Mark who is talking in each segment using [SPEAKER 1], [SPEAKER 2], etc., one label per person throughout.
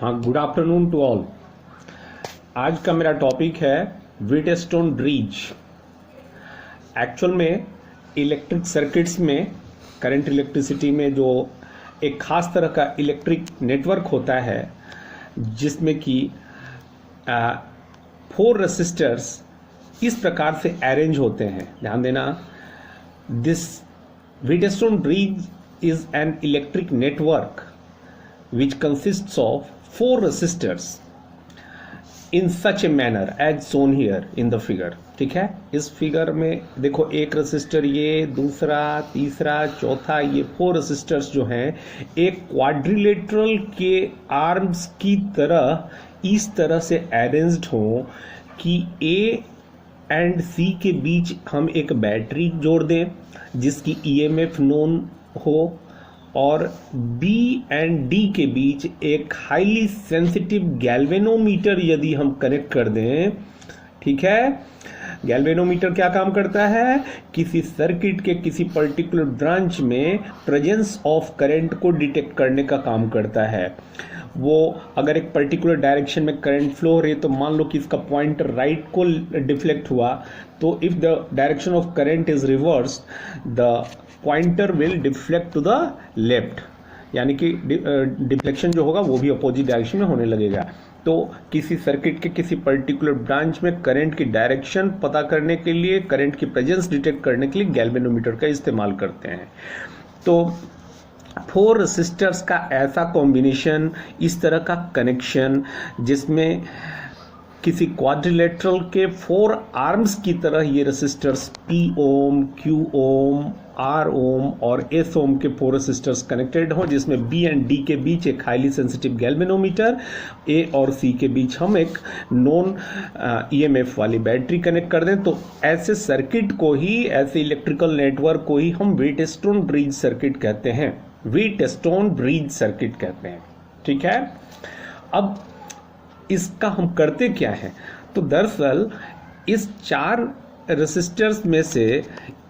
[SPEAKER 1] हाँ, good afternoon to all. आज का मेरा टॉपिक है व्हीटस्टोन ब्रिज। एक्चुअल में इलेक्ट्रिक सर्किट्स में, करंट इलेक्ट्रिसिटी में जो एक खास तरह का इलेक्ट्रिक नेटवर्क होता है जिसमें कि 4 रेसिस्टर्स इस प्रकार से अरेंज होते हैं। ध्यान देना, this Wheatstone bridge is an electric network which consists of 4 resistors in such a manner as shown here in the figure। ठीक है, इस फिगर में देखो, एक रेसिस्टर, ये दूसरा, तीसरा, चौथा, ये 4 रेसिस्टर्स जो हैं एक क्वाड्रिलेटरल के आर्म्स की तरह इस तरह से अरेंज्ड हो कि ए एंड सी के बीच हम एक बैटरी जोड़ दें जिसकी ईएमएफ नोन हो, और B एंड D के बीच एक हाईली सेंसिटिव गैल्वेनोमीटर यदि हम कनेक्ट कर दें। ठीक है, गैल्वेनोमीटर क्या काम करता है? किसी सर्किट के किसी पर्टिकुलर ब्रांच में प्रेजेंस ऑफ करंट को डिटेक्ट करने का काम करता है। वो अगर एक पर्टिकुलर डायरेक्शन में करंट फ्लो हो रही है तो मान लो कि इसका पॉइंटर राइट को डिफ्लेक्ट हुआ, तो if the direction of current is reverse the pointer will deflect to the left, यानी कि डिफ्लेक्शन जो होगा वो भी अपोजिट डायरेक्शन में होने लगेगा। तो किसी सर्किट के किसी पर्टिकुलर ब्रांच में करंट की डायरेक्शन पता करने के लिए, करंट की प्रेजेंस डिटेक्ट करने के लिए गैल्वेनोमीटर का इस्तेमाल करते हैं। तो 4 रेसिस्टर्स का ऐसा कॉम्बिनेशन, इस तरह का कनेक्शन जिसमें किसी क्वाड्रिलेटरल के 4 आर्म्स की तरह ये रेसिस्टर्स P ओम, Q ओम, R ओम और S ओम के 4 रेसिस्टर्स कनेक्टेड हो, जिसमें B एंड D के बीच एक हाईली सेंसिटिव गैल्वेनोमीटर, A और C के बीच हम एक नॉन EMF वाली बैटरी कनेक्ट कर दें। तो ऐसे सर्किट को ही, ऐसे इलेक्ट्रिकल नेटवर्क को ही हम व्हीटस्टोन ब्रिज सर्किट कहते हैं, व्हीटस्टोन ब्रिज सर्किट कहते हैं। ठीक है, अब इसका हम करते क्या है? तो दरअसल इस 4 रेसिस्टर्स में से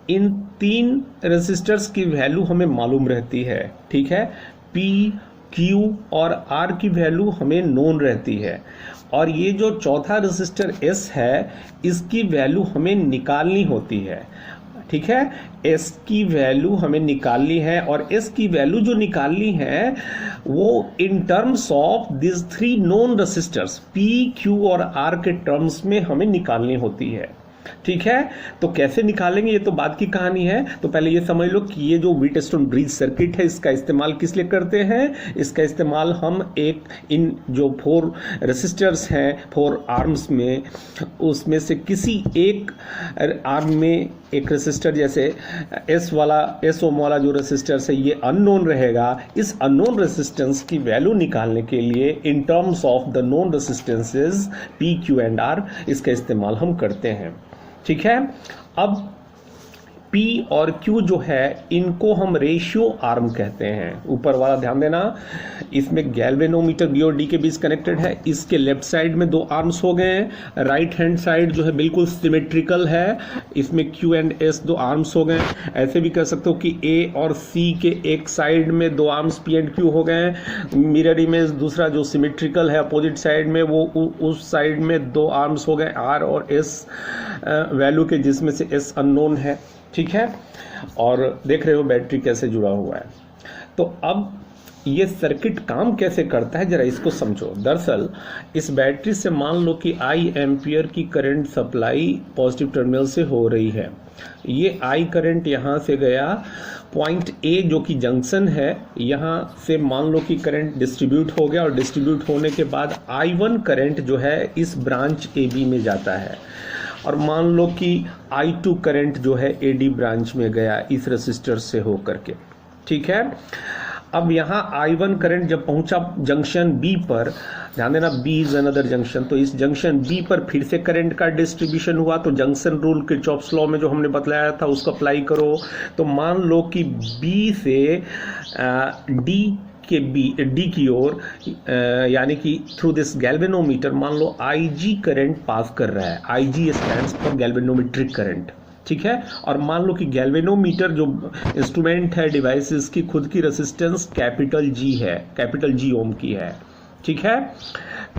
[SPEAKER 1] इन 3 रेसिस्टर्स की वैल्यू हमें मालूम रहती है। ठीक है, P, Q और R की वैल्यू हमें नोन रहती है, और ये जो चौथा रेसिस्टर S है इसकी वैल्यू हमें निकालनी होती है। ठीक है, S की वैल्यू हमें निकालनी है, और S की वैल्यू जो निकालनी है वो in terms of this 3 known resistors P, Q और R के टर्म्स में हमें निकालनी होती है। ठीक है, तो कैसे निकालेंगे ये तो बाद की कहानी है। तो पहले ये समझ लो कि ये जो व्हीटस्टोन ब्रिज सर्किट है इसका इस्तेमाल किस लिए करते हैं। इसका इस्तेमाल हम एक, इन जो 4 रेसिस्टर्स हैं 4 आर्म्स में, उसमें से किसी एक आर्म में एक रेसिस्टर, जैसे S ओम वाला जो रेसिस्टर है ये अननोन रहेगा। इस अननोन रेसिस्टेंस की वैल्यू निकालने के लिए in terms of the known resistances P, Q and R इसका इस्तेमाल हम करते हैं। ठीक है, अब P और Q जो है इनको हम रेशियो आर्म कहते हैं। ऊपर वाला ध्यान देना, इसमें गैल्वेनोमीटर B और D के बीच कनेक्टेड है। इसके लेफ्ट साइड में 2 आर्म्स हो गए हैं, राइट हैंड साइड जो है बिल्कुल सिमेट्रिकल है, इसमें Q एंड S 2 आर्म्स हो गए हैं। ऐसे भी कह सकते हो कि A और C के एक साइड में 2 आर्म्स P एंड Q हो गए हैं। मिरर इमेज दूसरा जो सिमेट्रिकल है अपोजिट साइड में, वो उस साइड में 2 आर्म्स हो गए R और S वैल्यू के, जिसमें से S अननोन है। ठीक है, और देख रहे हो बैटरी कैसे जुड़ा हुआ है। तो अब ये सर्किट काम कैसे करता है जरा इसको समझो। दरअसल इस बैटरी से मान लो कि I एम्पियर की करंट सप्लाई पॉजिटिव टर्मिनल से हो रही है। ये I करंट यहाँ से गया, पॉइंट A जो कि जंक्शन है, यहाँ से मान लो कि करंट डिस्ट्रीब्यूट हो गया, और डिस्ट्रीब्यूट होने के बाद I1 करंट जो है इस ब्रांच AB में जाता है, और मान लो कि I2 करंट जो है AD ब्रांच में गया इस रेसिस्टर से होकर के। ठीक है, अब यहाँ I1 करंट जब पहुंचा जंक्शन B पर, ध्यान देना B इज अनदर जंक्शन, तो इस जंक्शन B पर फिर से करंट का डिस्ट्रीब्यूशन हुआ। तो जंक्शन रूल किरचॉफ्स लॉ में जो हमने बतलाया था उसको अप्लाई करो। तो मान लो कि B से D की ओर, यानी कि थ्रू दिस गैल्वेनोमीटर मान लो IG करंट पास कर रहा है। IG stands for galvanometric current. ठीक है, और मान लो कि गैल्वेनोमीटर जो इंस्ट्रूमेंट है, डिवाइस, की खुद की रेसिस्टेंस कैपिटल G है, कैपिटल G ओम की है। ठीक है।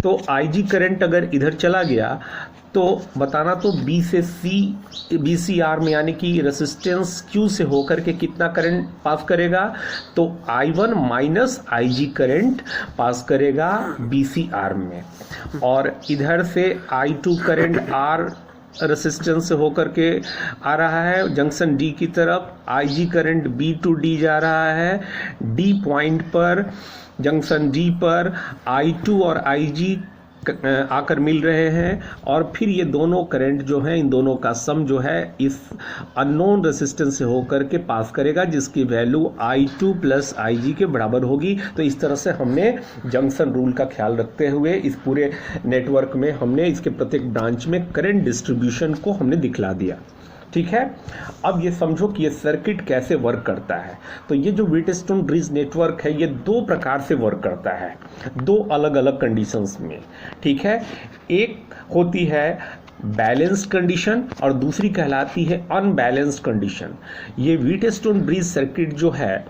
[SPEAKER 1] तो IG करंट अगर इधर चला गया तो बताना तो B से C BCR में यानी कि रेसिस्टेंस Q से होकर के कितना करंट पास करेगा, तो I1 minus IG current pass करेगा BCR में, और इधर से I2 करंट R रेसिस्टेंस से होकर के आ रहा है जंक्शन D की तरफ, IG current B to D जा रहा है, D पॉइंट पर जंक्शन D पर I2 और IG आकर मिल रहे हैं, और फिर ये दोनों करंट जो है, इन दोनों का सम जो है इस अननोन रेसिस्टेंस से होकर के पास करेगा, जिसकी वैल्यू I2 प्लस IG के बराबर होगी। तो इस तरह से हमने जंक्शन रूल का ख्याल रखते हुए इस पूरे नेटवर्क में हमने इसके प्रत्येक ब्रांच में करंट डिस्ट्रीब्यूशन को हमने दिखला दिया। ठीक है। अब ये समझो कि ये सर्किट कैसे वर्क करता है। तो ये जो व्हीटस्टोन ब्रिज नेटवर्क है ये दो प्रकार से वर्क करता है, दो अलग अलग कंडीशंस में। ठीक है, एक होती है बैलेंस्ड कंडीशन और दूसरी कहलाती है अनबैलेंस्ड कंडीशन। ये व्हीटस्टोन ब्रिज सर्किट जो है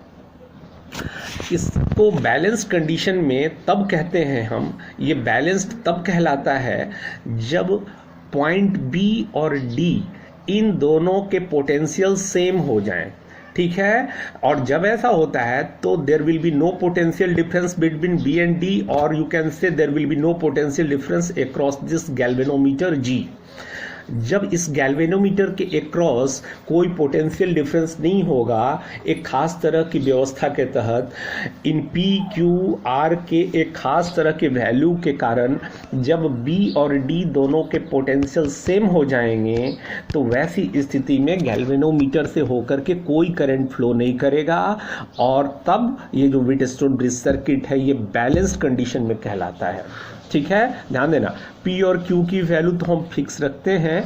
[SPEAKER 1] इसको बैलेंस्ड कंडीशन में तब कहते हैं हम, ये बैलेंस्ड तब कहलाता है जब पॉइंट B और D इन दोनों के पोटेंशियल सेम हो जाएं। ठीक है, और जब ऐसा होता है तो there will be no potential difference between B and D, और you can say there will be no potential difference across this galvanometer G। जब इस गैल्वेनोमीटर के अक्रॉस कोई पोटेंशियल डिफरेंस नहीं होगा, एक खास तरह की व्यवस्था के तहत इन P, Q, R के एक खास तरह के वैल्यू के कारण जब B और D दोनों के पोटेंशियल सेम हो जाएंगे, तो वैसी स्थिति में गैल्वेनोमीटर से होकर के कोई करंट फ्लो नहीं करेगा, और तब ये जो व्हीटस्टोन ब्रिज सर्किट है ये बैलेंस्ड कंडीशन में कहलाता है। ठीक है, ध्यान देना, P और Q की वैल्यू तो हम फिक्स रखते हैं,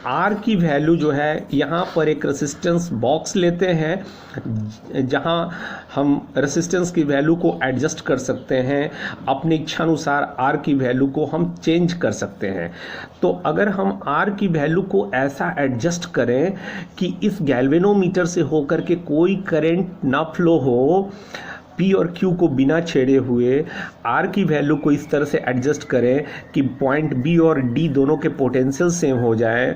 [SPEAKER 1] R की वैल्यू जो है यहाँ पर एक रेसिस्टेंस बॉक्स लेते हैं जहाँ हम रेसिस्टेंस की वैल्यू को एडजस्ट कर सकते हैं, अपनी इच्छानुसार R की वैल्यू को हम चेंज कर सकते हैं। तो अगर हम R की वैल्यू को ऐसा एडजस्ट करें कि इस गैल्वेनोमीटर से होकर के कोई करंट ना फ्लो हो, P और Q को बिना छेड़े हुए R की वैल्यू को इस तरह से एडजस्ट करें कि पॉइंट B और D दोनों के पोटेंशियल सेम हो जाए,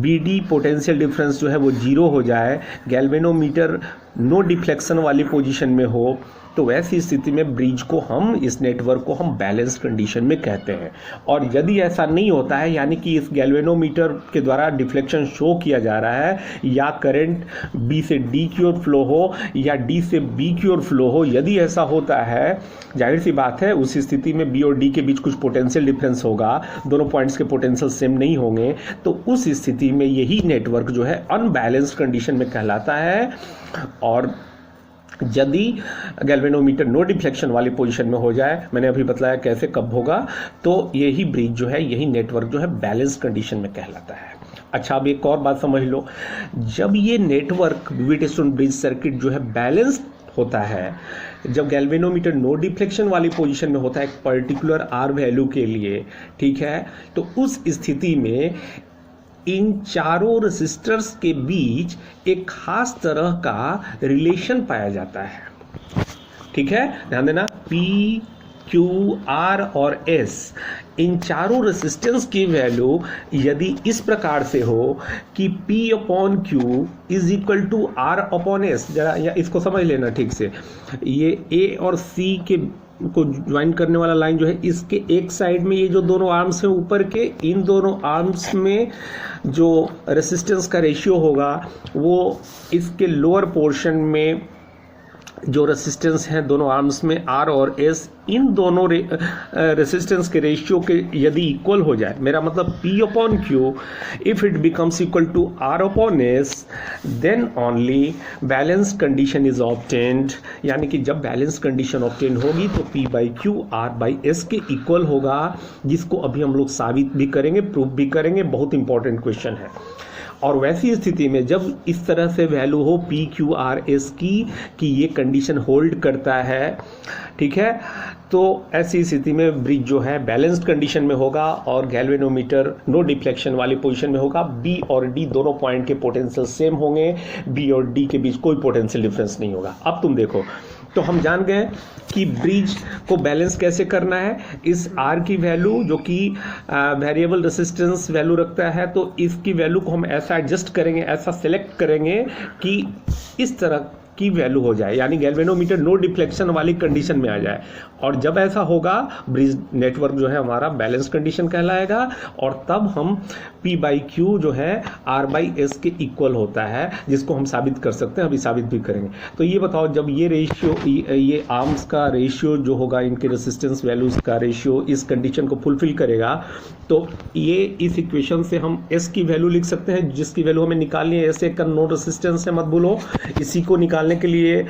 [SPEAKER 1] BD पोटेंशियल डिफरेंस जो है वो 0 हो जाए, गैल्वेनोमीटर नो डिफ्लेक्शन वाली पोजीशन में हो, तो वैसी स्थिति में ब्रिज को हम, इस नेटवर्क को हम बैलेंस कंडीशन में कहते हैं। और यदि ऐसा नहीं होता है, यानी कि इस गैल्वेनोमीटर के द्वारा डिफ्लेक्शन शो किया जा रहा है, या करंट B से D की ओर फ्लो हो या D से B की ओर फ्लो हो, यदि ऐसा होता है, जाहिर सी बात है उस स्थिति में B और D के बीच कुछ पोटेंशियल डिफरेंस होगा, दोनों पॉइंट्स के पोटेंशियल सेम नहीं होंगे, तो उस स्थिति में यही नेटवर्क जो है अनबैलेंस्ड कंडीशन में कहलाता है। और यदि गैल्वेनोमीटर नो डिफ्लेक्शन वाली पोजीशन में हो जाए, मैंने अभी बताया कैसे कब होगा, तो यही ब्रिज जो है, यही नेटवर्क जो है बैलेंस कंडीशन में कहलाता है। अच्छा, अब एक और बात समझ लो, जब ये नेटवर्क व्हीटस्टोन ब्रिज सर्किट जो है बैलेंस होता है, जब गैल्वेनोमीटर नो डिफ्लेक्शन वाली पोजीशन में होता है एक पर्टिकुलर R वैल्यू के लिए, ठीक है, तो उस स्थिति में इन चारों रेसिस्टर्स के बीच एक खास तरह का रिलेशन पाया जाता है। ठीक है, ध्यान देना, P, Q, R और S इन चारों रेसिस्टेंस की वैल्यू यदि इस प्रकार से हो कि P upon Q is equal to R upon S, जरा या इसको समझ लेना ठीक से, ये A और C के को ज्वाइन करने वाला लाइन जो है, इसके एक साइड में ये जो दोनों आर्म्स हैं ऊपर के, इन दोनों आर्म्स में जो रेसिस्टेंस का रेशियो होगा वो इसके लोअर पोर्शन में जो रेसिस्टेंस है दोनों आर्म्स में R और S, इन दोनों रेसिस्टेंस के रेशियो के यदि इक्वल हो जाए, मेरा मतलब P upon Q if it becomes equal to R upon S, then only balance condition is obtained. यानी कि जब बैलेंस कंडीशन ऑब्टेन होगी तो P by Q R by S के इक्वल होगा, जिसको अभी हम लोग साबित भी करेंगे, प्रूफ भी करेंगे, बहुत इंपॉर्टेंट क्वेश्चन है। और वैसी स्थिति में जब इस तरह से वैल्यू हो P, Q, R, S की कि ये कंडीशन होल्ड करता है, ठीक है, तो ऐसी स्थिति में ब्रिज जो है बैलेंस्ड कंडीशन में होगा और गैल्वेनोमीटर नो डिफ्लेक्शन वाली पोजीशन में होगा। B और D दोनों पॉइंट के पोटेंशियल सेम होंगे, B और D के बीच कोई पोटेंशियल डिफरेंस नहीं होगा। अब तुम देखो तो हम जान गए कि ब्रिज को बैलेंस कैसे करना है। इस आर की वैल्यू जो कि वेरिएबल रेसिस्टेंस वैल्यू रखता है, तो इसकी वैल्यू को हम ऐसा एडजस्ट करेंगे, ऐसा सेलेक्ट करेंगे कि इस तरह की वैल्यू हो जाए, यानी गैल्वेनोमीटर नो डिफ्लेक्शन वाली कंडीशन में आ जाए। और जब ऐसा होगा ब्रिज नेटवर्क जो है हमारा बैलेंस कंडीशन कहलाएगा, और तब हम P/Q जो है R/S के इक्वल होता है, जिसको हम साबित कर सकते हैं, अभी साबित भी करेंगे। तो ये बताओ, जब ये रेशियो, ये आर्म्स का रेशियो जो होगा, इनके रेसिस्टेंस वैल्यूज का रेशियो इस कंडीशन को फुलफिल करेगा, तो ये इस इक्वेशन से हम S की वैल्यू लिख सकते हैं, जिसकी वैल्यू हमें निकालनी है। S एक का नो रेसिस्टेंस है, मत भूलो, इसी को निकालने के लिए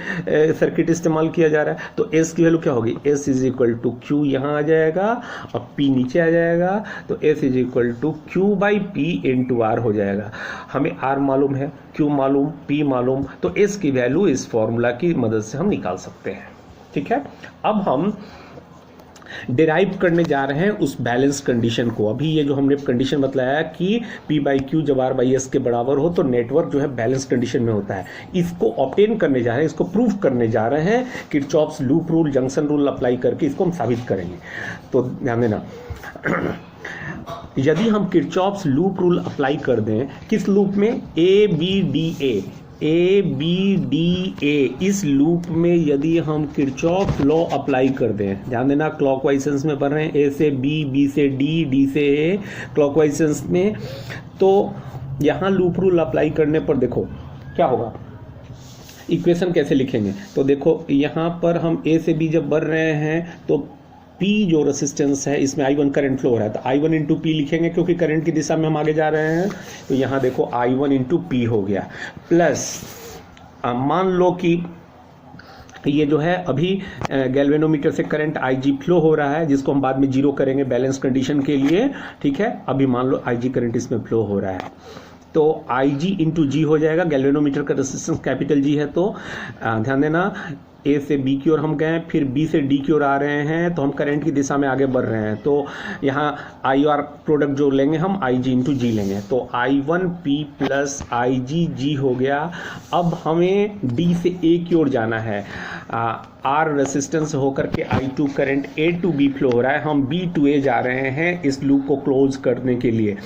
[SPEAKER 1] सर्किट इस्तेमाल किया जा रहा है। तो S की वैल्यू क्या होगी? S is equal to Q यहाँ आ जाएगा और P नीचे आ जाएगा, तो S is equal to Q/P into R हो जाएगा। हमें R मालूम है, Q मालूम, P मालूम, तो S की वैल्यू इस फॉर्मूला की मदद से हम निकाल सकते हैं। ठीक है, अब हम डिराइव करने जा रहे हैं उस बैलेंस कंडीशन को। अभी ये जो हमने कंडीशन बताया कि P/Q जब R/S के बराबर हो तो नेटवर्क जो है बैलेंस कंडीशन में होता है, इसको ऑब्टेन करने जा रहे हैं, इसको प्रूव करने जा रहे हैं। Kirchhoff's loop rule, junction rule apply करके इसको हम साबित करेंगे। तो ध्यान देना, यदि हम किरचॉफ्स लूप रूल अप्लाई कर दें, किस लूप में? ABDA, इस लूप में यदि हम किरचॉफ लॉ अप्लाई कर दें, ध्यान देना क्लॉकवाइज सेंस में पढ़ रहे हैं, A से B, B से D, D से A, क्लॉकवाइज सेंस में, तो यहाँ लूप रूल अप्लाई करने पर देखो क्या होगा। इक्वेशन कैसे लिखेंगे? तो देखो यहाँ पर हम A से B जब बढ़ रहे हैं तो P जो रेसिस्टेंस है, इसमें I1 करंट फ्लो हो रहा है, तो I1 इंटू P लिखेंगे, क्योंकि करंट की दिशा में हम आगे जा रहे हैं। तो यहाँ देखो I1 इंटू P हो गया, प्लस मान लो कि ये जो है अभी गैल्वेनोमीटर से करंट IG फ्लो हो रहा है, जिसको हम बाद में जीरो करेंगे बैलेंस कंडीशन के लिए। ठीक है, अभी मान लो IG करंट इसमें फ्लो हो रहा है, तो IG इंटू G हो जाएगा। गैल्वेनोमीटर का रेसिस्टेंस कैपिटल G है, तो ध्यान देना A से B की ओर हम गए, फिर B से D की ओर आ रहे हैं, तो हम करंट की दिशा में आगे बढ़ रहे हैं। तो यहाँ I/R प्रोडक्ट जो लेंगे हम IG इंटू G लेंगे, तो I1P प्लस IG हो गया। अब हमें D से A की ओर जाना है, R रेसिस्टेंस होकर के I2 current A to B flow हो रहा है, हम B टू A जा रहे हैं इस लूप को क्लोज करने के लिए।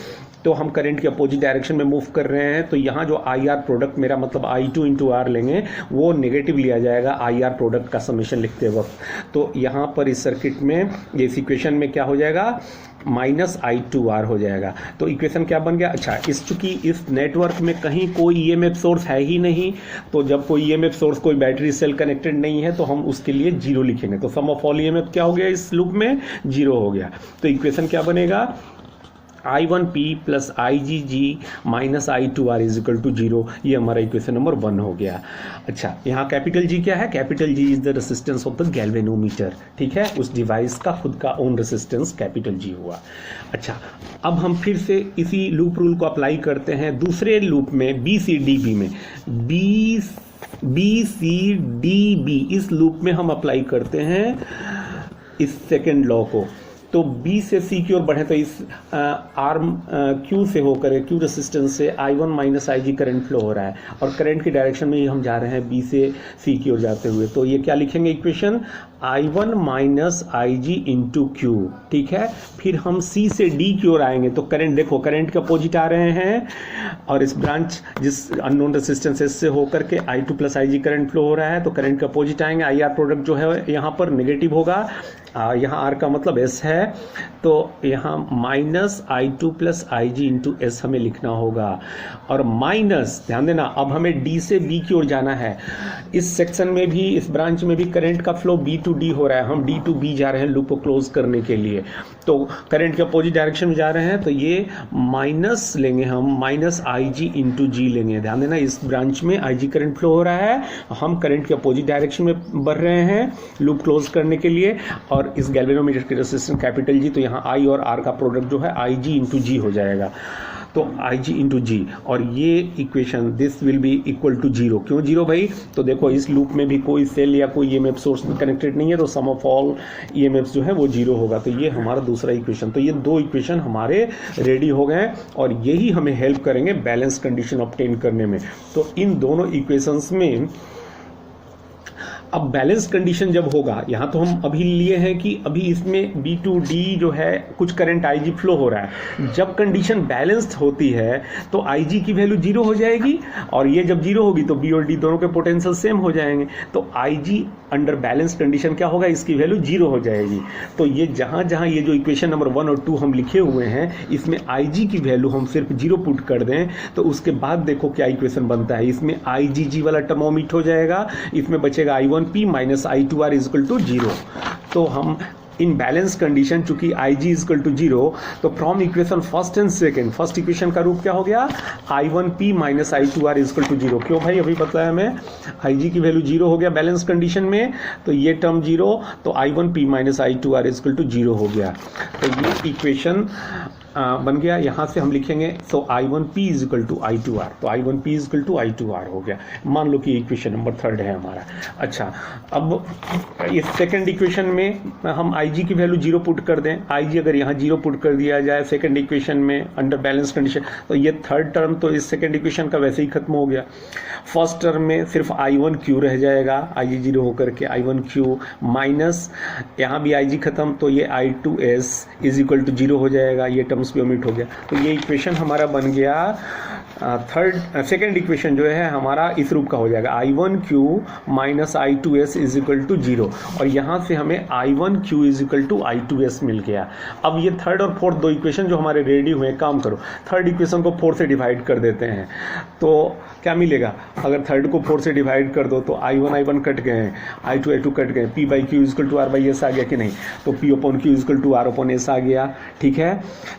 [SPEAKER 1] तो हम करंट के अपोजिट डायरेक्शन में मूव कर रहे हैं, तो यहाँ जो IR प्रोडक्ट, मेरा मतलब I2 इंटू R लेंगे, वो नेगेटिव लिया जाएगा IR प्रोडक्ट का समेशन लिखते वक्त। तो यहाँ पर इस सर्किट में, इस इक्वेशन में क्या हो जाएगा? माइनस I2R हो जाएगा। तो इक्वेशन क्या बन गया? अच्छा, चूंकि इस नेटवर्क में कहीं कोई EMF सोर्स है ही नहीं, तो जब कोई EMF सोर्स, कोई बैटरी सेल कनेक्टेड नहीं है, तो हम उसके लिए जीरो लिखेंगे। तो सम ऑफ ऑल EMF क्या हो गया इस लूप में? जीरो हो गया। तो इक्वेशन क्या बनेगा? I1P plus IgG minus I2R is equal to zero. ये हमारा इक्वेशन नंबर 1 हो गया। अच्छा, यहाँ कैपिटल G क्या है? Capital G is the resistance of the galvanometer. ठीक है, उस डिवाइस का खुद का ओन रेसिस्टेंस कैपिटल G हुआ। अच्छा, अब हम फिर से इसी लूप रूल को अप्लाई करते हैं दूसरे लूप में, BCDB में। BCDB इस लूप में हम अप्लाई करते हैं इस सेकेंड लॉ को। तो B से C की ओर बढ़े, तो इस आर्म Q से होकर, Q रेसिस्टेंस से I1 minus IG current flow हो रहा है, और करंट की डायरेक्शन में ही हम जा रहे हैं B से C की ओर जाते हुए। तो ये क्या लिखेंगे equation? I1 minus IG into Q। ठीक है, फिर हम C से D की ओर आएंगे, तो करंट देखो, करंट के अपोजिट आ रहे हैं, और इस ब्रांच जिस अननोन रेसिस्टेंस से होकर के I2 plus IG current flow हो रहा है, तो करंट के अपोजिट आएंगे। IR प्रोडक्ट जो है यहाँ पर नेगेटिव होगा, यहाँ R का मतलब S है, तो यहाँ minus I2 plus IG into S हमें लिखना होगा। और माइनस, ध्यान देना, अब हमें D से B की ओर जाना है। इस सेक्शन में भी, इस ब्रांच में भी करंट का फ्लो B टू D हो रहा है, हम D टू B जा रहे हैं लूप को क्लोज करने के लिए। तो करंट के अपोजिट डायरेक्शन में जा रहे हैं, तो ये माइनस लेंगे हम, माइनस IG इंटू G लेंगे। ध्यान देना, इस ब्रांच में IG करंट फ्लो हो रहा है, हम करंट के अपोजिट डायरेक्शन में बढ़ रहे हैं लूप क्लोज करने के लिए, और इस गैल्वेनोमीटर के रेसिस्टेंस कैपिटल G, तो यहाँ I और R का प्रोडक्ट जो है IG इंटू G हो जाएगा। तो IG इंटू G, और ये equation this will be equal to zero. क्यों जीरो भाई? तो देखो, इस लूप में भी कोई सेल या कोई EMF सोर्स कनेक्टेड नहीं है, तो सम ऑफ ऑल EMF जो है वो जीरो होगा। तो ये हमारा दूसरा इक्वेशन। तो ये दो इक्वेशन हमारे रेडी हो गए, और यही हमें हेल्प करेंगे बैलेंस कंडीशन ऑब्टेन करने में। तो इन दोनों इक्वेशंस में अब बैलेंस कंडीशन जब होगा, यहाँ तो हम अभी लिए हैं कि अभी इसमें बी टू डी जो है कुछ करंट आई जी फ्लो हो रहा है। जब कंडीशन बैलेंस्ड होती है तो आई जी की वैल्यू जीरो हो जाएगी, और ये जब जीरो होगी तो बी और डी दोनों के पोटेंशियल सेम हो जाएंगे। तो आई जी अंडर बैलेंस कंडीशन क्या होगा, इसकी वैल्यू जीरो हो जाएगी। तो ये जहाँ जहाँ ये जो इक्वेशन नंबर 1 और 2 हम लिखे हुए हैं, इसमें आई जी की वैल्यू हम सिर्फ जीरो पुट कर दें तो उसके बाद देखो क्या इक्वेशन बनता है। इसमें आई जी जी वाला टर्म ओमिट हो जाएगा, इसमें बचेगा I1P minus I2R is equal to zero. तो हम इन बैलेंस कंडीशन चूंकि I G is equal to zero, तो from equation first and second, first equation का रूप क्या हो गया, I1P minus I2R is equal to zero. क्यों भाई, अभी बताया मैं, आई जी की वैल्यू जीरो हो गया बैलेंस कंडीशन में, तो ये टर्म जीरो, तो I1P minus I2R is equal to zero हो गया। तो ये इक्वेशन बन गया। यहाँ से हम लिखेंगे सो I1P is equal to I2R, तो I1P is equal to I2R हो गया। मान लो कि इक्वेशन नंबर 3 है हमारा। अच्छा, अब इस सेकंड इक्वेशन में हम IG की वैल्यू जीरो पुट कर दें। IG अगर यहाँ जीरो पुट कर दिया जाए सेकंड इक्वेशन में अंडर बैलेंस कंडीशन, तो ये थर्ड टर्म तो इस सेकंड इक्वेशन का वैसे ही खत्म हो गया। फर्स्ट टर्म में सिर्फ I1Q रह जाएगा, IG जीरो होकर के I1Q माइनस यहाँ भी IG खत्म, तो ये I2S is equal to zero हो जाएगा, ये टर्म्स भी ओमिट हो गया। तो ये इक्वेशन हमारा बन गया सेकेंड इक्वेशन जो है हमारा इस रूप का हो जाएगा, I1Q minus I2S is equal to zero, और यहाँ से हमें I1Q is equal to I2S मिल गया। अब ये थर्ड और फोर्थ दो इक्वेशन जो हमारे रेडी हुए, काम करो, थर्ड इक्वेशन को 4 से डिवाइड कर देते हैं, तो क्या मिलेगा, अगर थर्ड को 4 से डिवाइड कर दो तो I1 कट गए हैं, I2 कट गए, P by Q is equal to R by S आ गया कि नहीं, तो P upon Q is equal to R upon S आ गया। ठीक है,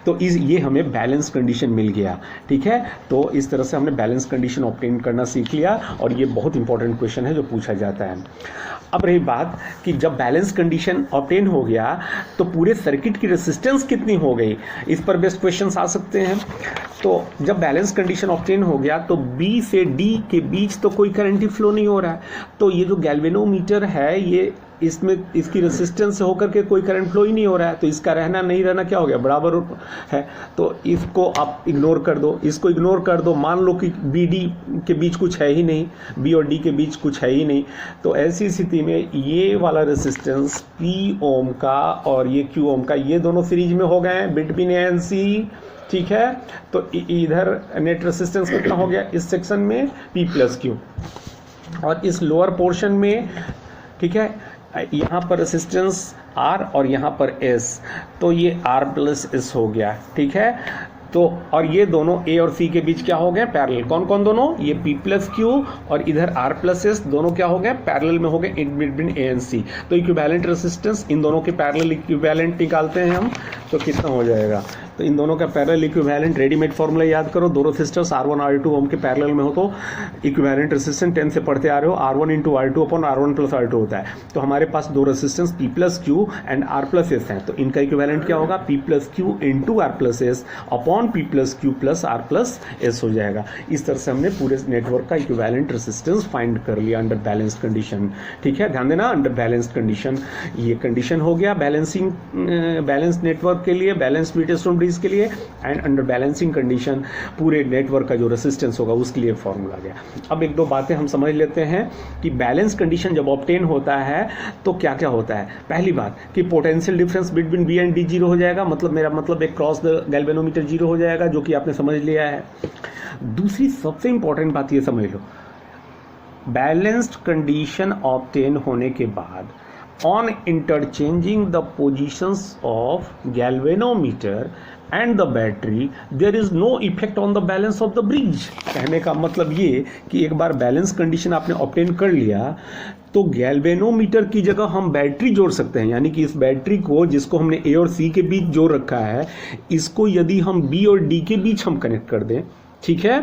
[SPEAKER 1] तो ये हमें बैलेंस कंडीशन मिल गया। ठीक है, तो इस तरह से हमने बैलेंस कंडीशन ऑब्टेन करना सीख लिया, और ये बहुत इंपॉर्टेंट क्वेश्चन है जो पूछा जाता है। अब रही बात कि जब बैलेंस कंडीशन ऑब्टेन हो गया तो पूरे सर्किट की रेजिस्टेंस कितनी हो गई, इस पर बेस्ट क्वेश्चंस आ सकते हैं। तो जब बैलेंस कंडीशन ऑब्टेन हो गया तो B से D के बीच तो कोई करंट ही फ्लो नहीं हो रहा है, तो ये जो गैल्वेनोमीटर है ये इसमें इसकी रेजिस्टेंस से होकर के कोई करंट फ्लो ही नहीं हो रहा है, तो इसका रहना नहीं रहना क्या हो गया, बराबर है। तो इसको आप इग्नोर कर दो, इसको इग्नोर कर दो, मान लो कि बी डी के बीच कुछ है ही नहीं, बी और डी के बीच कुछ है ही नहीं, तो ऐसी स्थिति में ये वाला रेजिस्टेंस P ओम का और ये Q ओम का, ये दोनों सीरीज में हो गए हैं बिटवीन A एंड C। ठीक है, तो इधर नेट रेजिस्टेंस कितना हो गया इस सेक्शन में, P प्लस Q, और इस लोअर पोर्शन में, ठीक है, यहाँ पर रेजिस्टेंस R और यहाँ पर S, तो ये R प्लस S हो गया। ठीक है, तो और ये दोनों A और C के बीच क्या हो गए, पैरेलल। कौन कौन दोनों, ये P प्लस Q और इधर R प्लस S, दोनों क्या हो गए, पैरेलल में हो गए in between A and C। तो इक्विवेलेंट रेजिस्टेंस इन दोनों के पैरेलल इक्विवेलेंट निकालते हैं हम, तो कितना हो जाएगा, तो इन दोनों का पैरेलल इक्विवेलेंट रेडीमेड फॉर्मूला याद करो, दो रेजिस्टर्स R1 R2 ओम के पैरेलल में हो तो इक्विवेलेंट रेजिस्टेंस 10 से पढ़ते आ रहे हो, R1 into R2 upon R1 plus R2 होता है। तो हमारे पास दो resistance P plus Q and R plus S हैं, तो इनका इक्विवेलेंट क्या होगा, P plus Q into R plus S upon P plus Q plus R plus S हो जाएगा। इस तरह से हमने पूरे नेटवर्क का इक्विवेलेंट रेजिस्टेंस फाइंड कर लिया अंडर बैलेंस्ड कंडीशन। ठीक है, ध्यान देना, अंडर बैलेंस्ड कंडीशन, ये कंडीशन हो गया बैलेंसिंग बैलेंस नेटवर्क के लिए, बैलेंस व्हीटस्टोन ब्रिज के लिए, एंड अंडर बैलेंसिंग कंडीशन पूरे नेटवर्क का जो रेजिस्टेंस होगा उसके लिए फॉर्मूला गया। अब एक दो बातें हम समझ लेते हैं कि बैलेंस कंडीशन जब ऑब्टेन होता है तो क्या क्या होता है। पहली बात कि potential difference between B and D zero हो जाएगा, मतलब मेरा मतलब एक क्रॉस द गैल्वेनोमीटर जीरो हो जाएगा, जो कि आपने समझ लिया है। दूसरी सबसे इंपॉर्टेंट बात ये समझ लो, बैलेंस्ड कंडीशन ऑब्टेन होने के बाद on interchanging the positions of galvanometer and the battery there is no effect on the balance of the bridge। कहने का मतलब ये कि एक बार बैलेंस कंडीशन आपने ऑब्टेन कर लिया तो गैल्वेनोमीटर की जगह हम बैटरी जोड़ सकते हैं, यानी कि इस बैटरी को जिसको हमने A और C के बीच जोड़ रखा है, इसको यदि हम B और D के बीच हम कनेक्ट कर दें, ठीक है,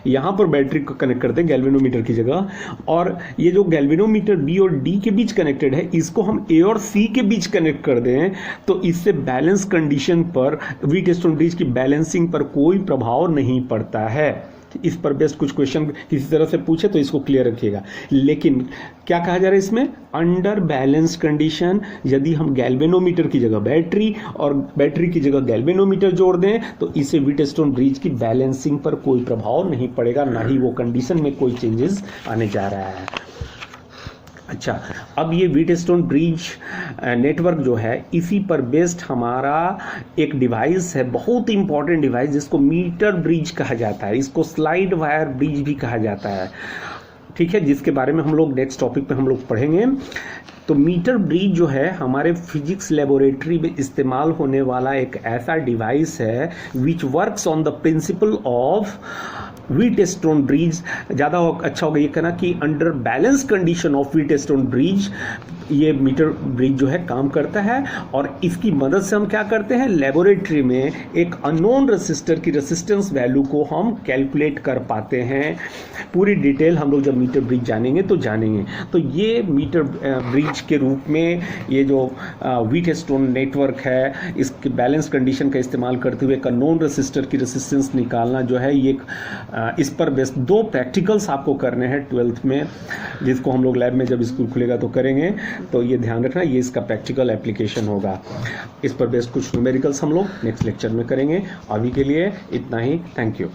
[SPEAKER 1] यहाँ पर बैटरी को कनेक्ट करते हैं गैल्वेनोमीटर की जगह, और ये जो गैल्वेनोमीटर B और D के बीच कनेक्टेड है इसको हम A और C के बीच कनेक्ट कर दें, तो इससे बैलेंस कंडीशन पर, व्हीटस्टोन ब्रिज की बैलेंसिंग पर कोई प्रभाव नहीं पड़ता है। इस पर बेस्ट कुछ क्वेश्चन किसी तरह से पूछे तो इसको क्लियर रखिएगा। लेकिन क्या कहा जा रहा है इसमें, अंडर बैलेंस कंडीशन यदि हम गैल्वेनोमीटर की जगह बैटरी और बैटरी की जगह गैल्वेनोमीटर जोड़ दें तो इससे व्हीटस्टोन ब्रिज की बैलेंसिंग पर कोई प्रभाव नहीं पड़ेगा, ना ही वो कंडीशन में कोई चेंजेस आने जा रहा है। अच्छा, अब ये व्हीटस्टोन ब्रिज नेटवर्क जो है इसी पर बेस्ड हमारा एक डिवाइस है, बहुत इंपॉर्टेंट डिवाइस, जिसको मीटर ब्रिज कहा जाता है, इसको स्लाइड वायर ब्रिज भी कहा जाता है, ठीक है, जिसके बारे में हम लोग नेक्स्ट टॉपिक पे हम लोग पढ़ेंगे। तो मीटर ब्रिज जो है हमारे फिजिक्स लेबोरेटरी में इस्तेमाल होने वाला एक ऐसा डिवाइस है which works on the principle of Wheatstone bridge. ज़्यादा अच्छा होगा ये कहना कि under balance condition of Wheatstone bridge ये मीटर ब्रिज जो है काम करता है, और इसकी मदद से हम क्या करते हैं, लेबोरेटरी में एक अननोन रेसिस्टर की रेसिस्टेंस वैल्यू को हम कैलकुलेट कर पाते हैं। पूरी डिटेल हम लोग जब मीटर ब्रिज जानेंगे तो जानेंगे। तो ये मीटर ब्रिज के रूप में ये जो व्हीटस्टोन नेटवर्क है, इसके बैलेंस कंडीशन का इस्तेमाल करते हुए एक अननोन रेसिस्टर की रेसिस्टेंस निकालना जो है, ये इस पर बेस्ड 2 प्रैक्टिकल्स आपको करने हैं 12th में, जिसको हम लोग लैब में जब स्कूल खुलेगा तो करेंगे। तो ये ध्यान रखना, ये इसका प्रैक्टिकल एप्लीकेशन होगा। इस पर बेस्ड कुछ न्यूमेरिकल्स हम लोग नेक्स्ट लेक्चर में करेंगे। अभी के लिए इतना ही, थैंक यू।